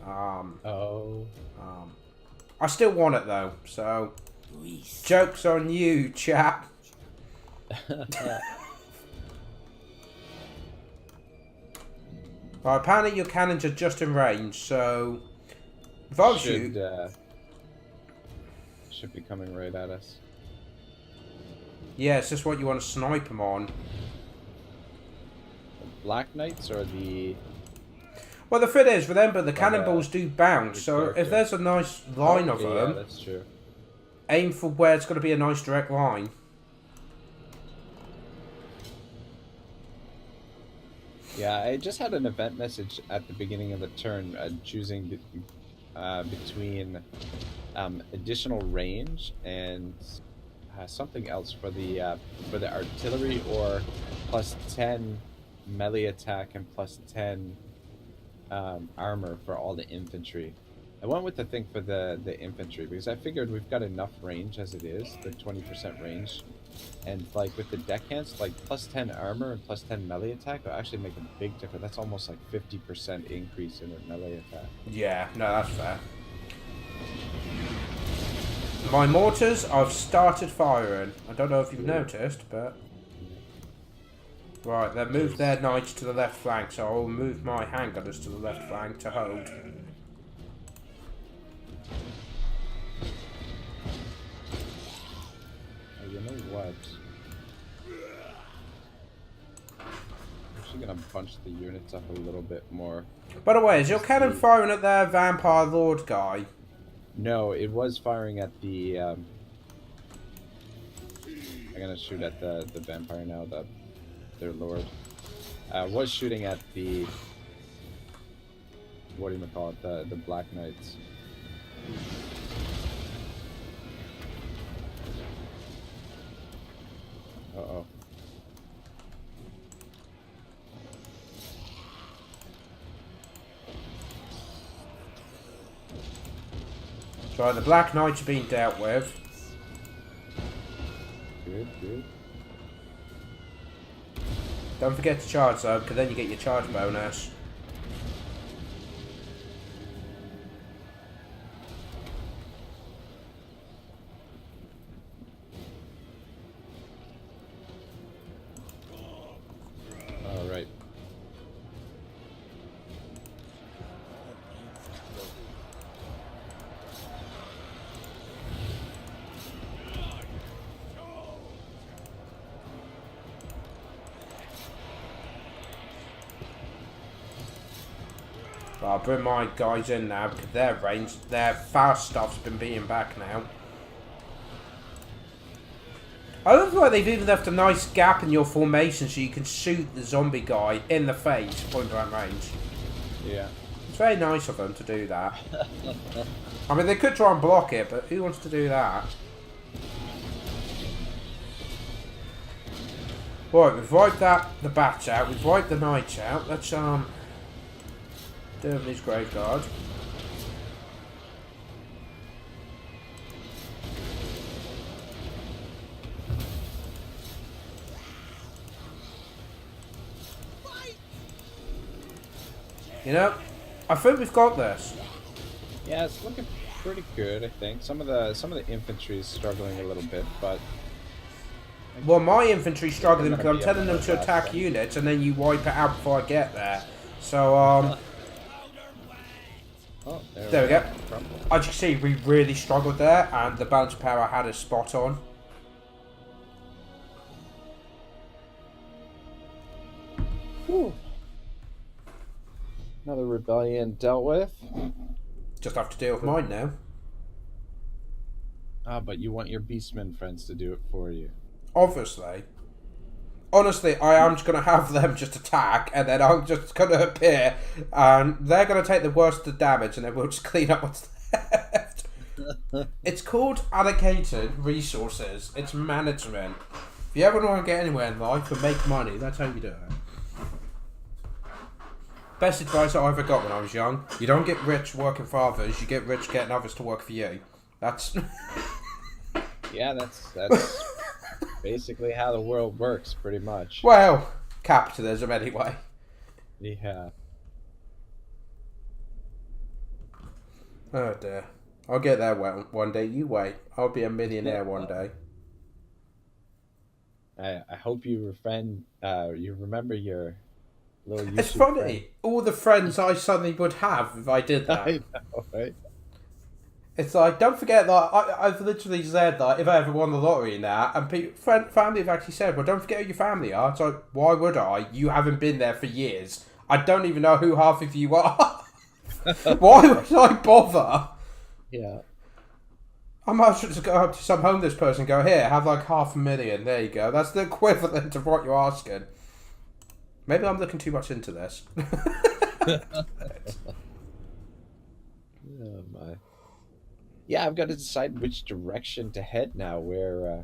I still want it though, so joke's on you, chap. Right, apparently your cannons are just in range, so if I was you, should be coming right at us. Yeah, it's just what you want to snipe them on. Black Knights or the... Well, the thing is, remember, the cannonballs do bounce, so if there's a nice line of them... Yeah, that's true. Aim for where it's going to be a nice direct line. Yeah, I just had an event message at the beginning of the turn choosing between additional range and something else for the artillery, or +10 melee attack and +10 armor for all the infantry. I went with the thing for the infantry because I figured we've got enough range as it is, the 20% range. And like with the deckhands, like +10 armor and +10 melee attack will actually make a big difference. That's almost like 50% increase in their melee attack. Yeah, no, that's fair. My mortars, I've started firing. I don't know if you've noticed, but... Right, they've moved their knights to the left flank, so I'll move my handgunners to the left flank to hold. You know what? I'm actually gonna bunch the units up a little bit more. By the way, is your cannon firing at their vampire lord guy? No, it was firing at the. I'm gonna shoot at the vampire now. Their lord. Was shooting at the. What do you call it? The Black Knights. Uh-oh. So the Black Knights are being dealt with. Good, good. Don't forget to charge though, because then you get your charge bonus. Alright. I'll bring my guys in now because their range, their fast stuff's been beaten back now. I love the way they've even left a nice gap in your formation so you can shoot the zombie guy in the face, point blank range. Yeah. It's very nice of them to do that. I mean, they could try and block it, but who wants to do that? Right, we've wiped the bats out, we've wiped the knights out. Let's do these graveguard. You know, I think we've got this. Yeah, it's looking pretty good, I think. Some of the infantry is struggling a little bit, but Well, my infantry's struggling because I'm telling them to attack units and then you wipe it out before I get there. So, oh, there we go. As you can see, we really struggled there, and the balance of power I had is spot on. Whew. Another rebellion dealt with. Just have to deal with mine now. Ah, but you want your beastmen friends to do it for you. Obviously. Honestly, I am just going to have them just attack, and then I'm just going to appear, and they're going to take the worst of the damage, and then we'll just clean up what's left. It's called allocated resources. It's management. If you ever want to get anywhere in life and make money, that's how you do it. Best advice I ever got when I was young. You don't get rich working for others, you get rich getting others to work for you. That's... Yeah, that's basically how the world works, pretty much. Well, capitalism anyway. Yeah. Oh dear. I'll get there one day, you wait. I'll be a millionaire one day. I hope you remember your little YouTube It's funny, friend. all the friends I suddenly would have if I did that. I know, right? It's like, don't forget that I've literally said that if I ever won the lottery now, and family have actually said, well, don't forget who your family are. It's like, why would I? You haven't been there for years. I don't even know who half of you are. Why would I bother? Yeah. I might as well just go up to some homeless person and go, here, have like 500,000. There you go. That's the equivalent of what you're asking. Maybe I'm looking too much into this. Oh my. Yeah, I've got to decide which direction to head now. Where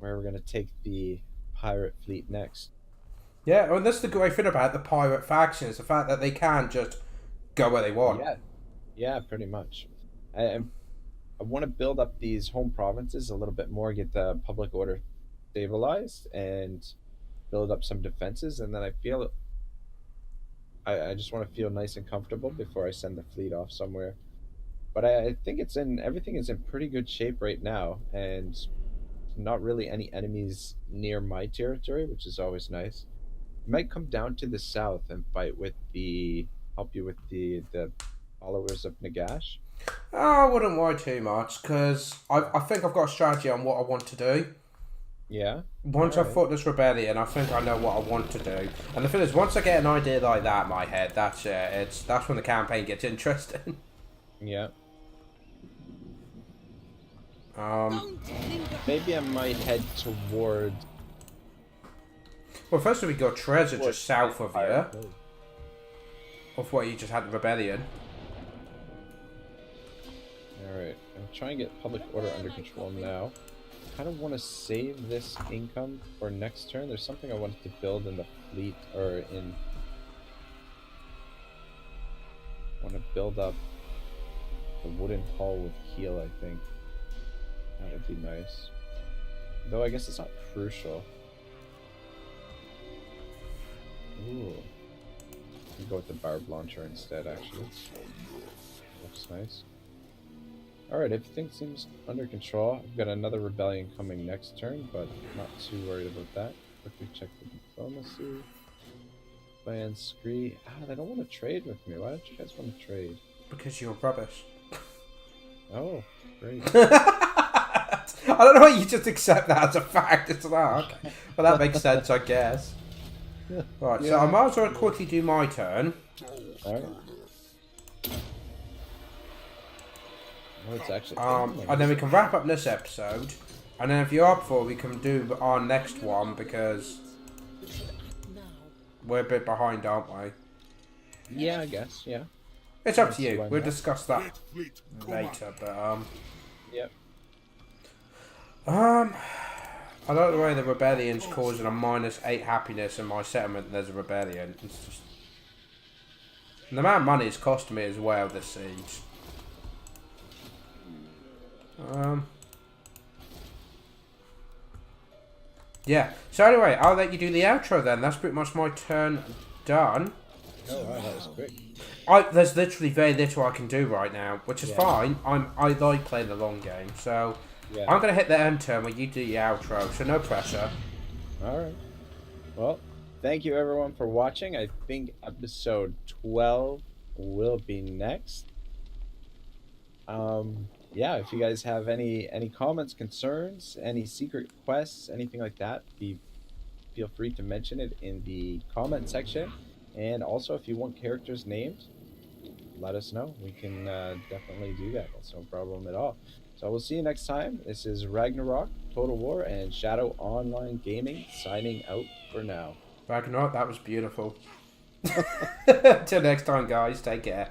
we're gonna take the pirate fleet next. Yeah, well, that's the great thing about the pirate faction is the fact that they can just go where they want. Yeah, pretty much. I want to build up these home provinces a little bit more, get the public order stabilized, and build up some defenses, and then I just want to feel nice and comfortable before I send the fleet off somewhere. But I think everything is in pretty good shape right now, and not really any enemies near my territory, which is always nice. You might come down to the south and fight with help you with the followers of Nagash. Oh, I wouldn't worry too much, because I think I've got a strategy on what I want to do. Yeah. Once I've fought this rebellion, I think I know what I want to do. And the thing is, once I get an idea like that in my head, that's it. That's when the campaign gets interesting. Yeah. Maybe I might head toward. Well, first we got treasure Towards just south of Fire. here. Of where you just had the rebellion. Alright, I'm trying to get public order under control now. I kind of want to save this income for next turn. There's something I wanted to build in the fleet, or in... I want to build up the wooden hull with keel, I think. That would be nice. Though I guess it's not crucial. Ooh. I'll go with the barb launcher instead, actually. Looks nice. Alright, everything seems under control. I've got another rebellion coming next turn, but not too worried about that. Quickly check the diplomacy. Plan Scree. They don't want to trade with me. Why don't you guys want to trade? Because you're rubbish. Oh, great. I don't know why you just accept that as a fact. It's like, okay. Well, that makes sense, I guess. Right, so I might as well quickly do my turn. Alright. Oh, it's actually... And then we can wrap up this episode. And then if you're up for it, we can do our next one, because we're a bit behind, aren't we? Yeah, I guess, yeah. It's up to See you. why We'll not. discuss that Fleet, come later, but Yep. I like the way the rebellion's causing a -8 happiness in my settlement. There's a rebellion. It's just and the amount of money it's costing me as well. This siege. Yeah. So anyway, I'll let you do the outro then. That's pretty much my turn done. Oh, wow, that was quick. There's literally very little I can do right now, which is fine. I like playing the long game, so Yeah. I'm gonna hit the end turn where you do the outro. So no pressure. Alright. Well, thank you everyone for watching. I think episode 12 will be next. Yeah, if you guys have any comments, concerns, any secret quests, anything like that, feel free to mention it in the comment section. And also, if you want characters named, let us know. We can definitely do that. That's no problem at all. So we'll see you next time. This is Ragnarok Total War and Shadow Online Gaming signing out for now. Ragnarok, that was beautiful. Till next time, guys. Take care.